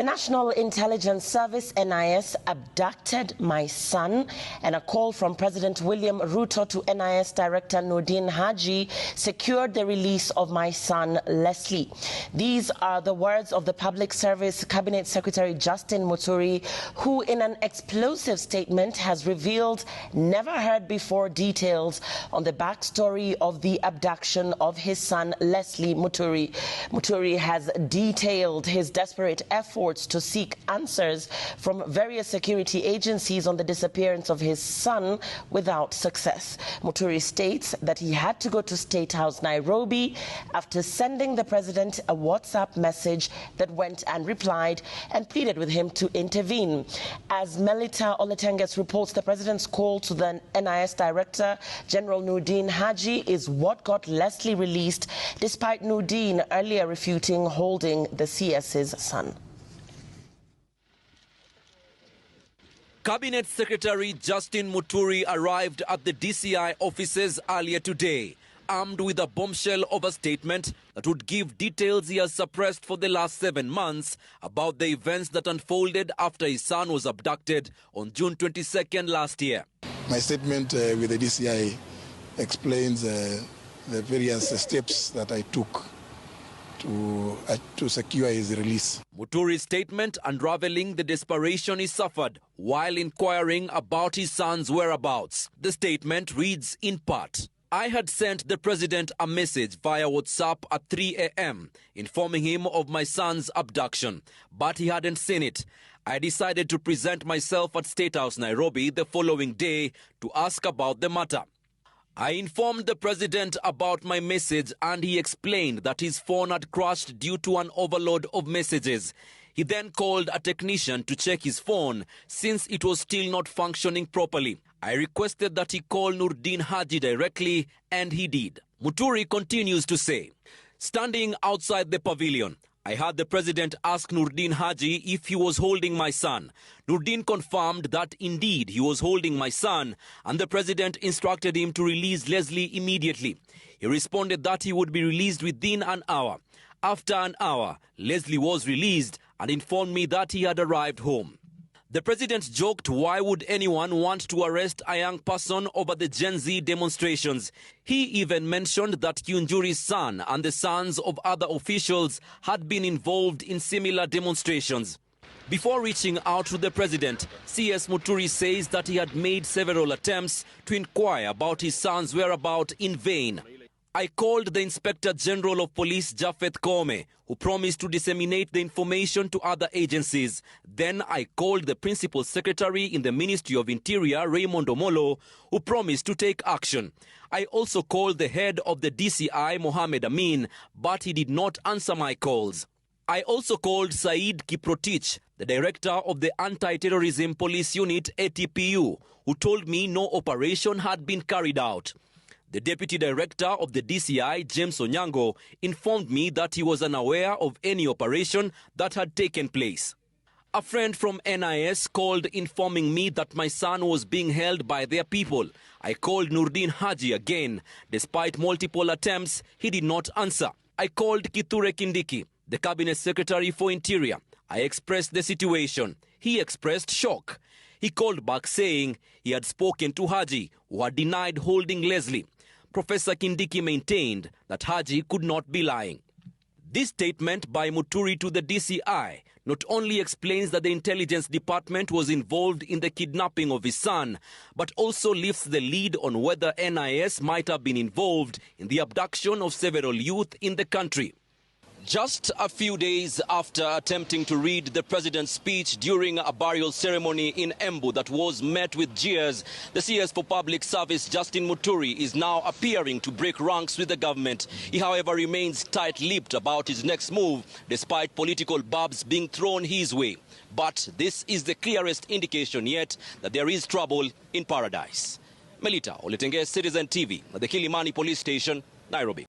The National Intelligence Service, NIS, abducted my son, and a call from President William Ruto to NIS Director Noordin Haji secured the release of my son, Leslie. These are the words of the Public Service Cabinet Secretary Justin Muturi, who in an explosive statement has revealed never-heard-before details on the backstory of the abduction of his son, Leslie Muturi. Muturi has detailed his desperate efforts to seek answers from various security agencies on the disappearance of his son without success. Muturi states that he had to go to State House, Nairobi, after sending the president a WhatsApp message that went unreplied and pleaded with him to intervene. As Melita Oletenges reports, the president's call to the NIS Director General Noordin Haji is what got Leslie released, despite Noordin earlier refuting holding the CS's son. Cabinet Secretary Justin Muturi arrived at the DCI offices earlier today, armed with a bombshell of a statement that would give details he has suppressed for the last 7 months about the events that unfolded after his son was abducted on June 22nd last year. My statement with the DCI explains the various steps that I took to secure his release. Muturi's statement unraveling the desperation he suffered while inquiring about his son's whereabouts. The statement reads in part, "I had sent the president a message via WhatsApp at 3 a.m. informing him of my son's abduction, but he hadn't seen it. I decided to present myself at State House, Nairobi the following day to ask about the matter. I informed the president about my message and he explained that his phone had crashed due to an overload of messages. He then called a technician to check his phone since it was still not functioning properly. I requested that he call Noordin Haji directly and he did." Muturi continues to say, "Standing outside the pavilion, I had the president ask Noordin Haji if he was holding my son. Noordin confirmed that indeed he was holding my son, and the president instructed him to release Leslie immediately. He responded that he would be released within an hour. After an hour, Leslie was released and informed me that he had arrived home." The president joked, why would anyone want to arrest a young person over the Gen Z demonstrations? He even mentioned that Kiunjuri's son and the sons of other officials had been involved in similar demonstrations. Before reaching out to the president, CS Muturi says that he had made several attempts to inquire about his son's whereabouts in vain. "I called the Inspector General of Police, Japhet Koome, who promised to disseminate the information to other agencies. Then I called the Principal Secretary in the Ministry of Interior, Raymond Omolo, who promised to take action. I also called the head of the DCI, Mohamed Amin, but he did not answer my calls. I also called Said Kiprotich, the director of the Anti-Terrorism Police Unit, ATPU, who told me no operation had been carried out. The deputy director of the DCI, James Onyango, informed me that he was unaware of any operation that had taken place. A friend from NIS called informing me that my son was being held by their people. I called Noordin Haji again. Despite multiple attempts, he did not answer. I called Kithure Kindiki, the Cabinet Secretary for Interior. I expressed the situation. He expressed shock. He called back saying he had spoken to Haji, who had denied holding Leslie. Professor Kindiki maintained that Haji could not be lying. This statement by Muturi to the DCI not only explains that the intelligence department was involved in the kidnapping of his son, but also lifts the lead on whether NIS might have been involved in the abduction of several youth in the country. Just a few days after attempting to read the president's speech during a burial ceremony in Embu that was met with jeers, the CS for Public Service, Justin Muturi, is now appearing to break ranks with the government. He, however, remains tight-lipped about his next move, despite political barbs being thrown his way. But this is the clearest indication yet that there is trouble in paradise. Melita Oletenges, Citizen TV, at the Kilimani Police Station, Nairobi.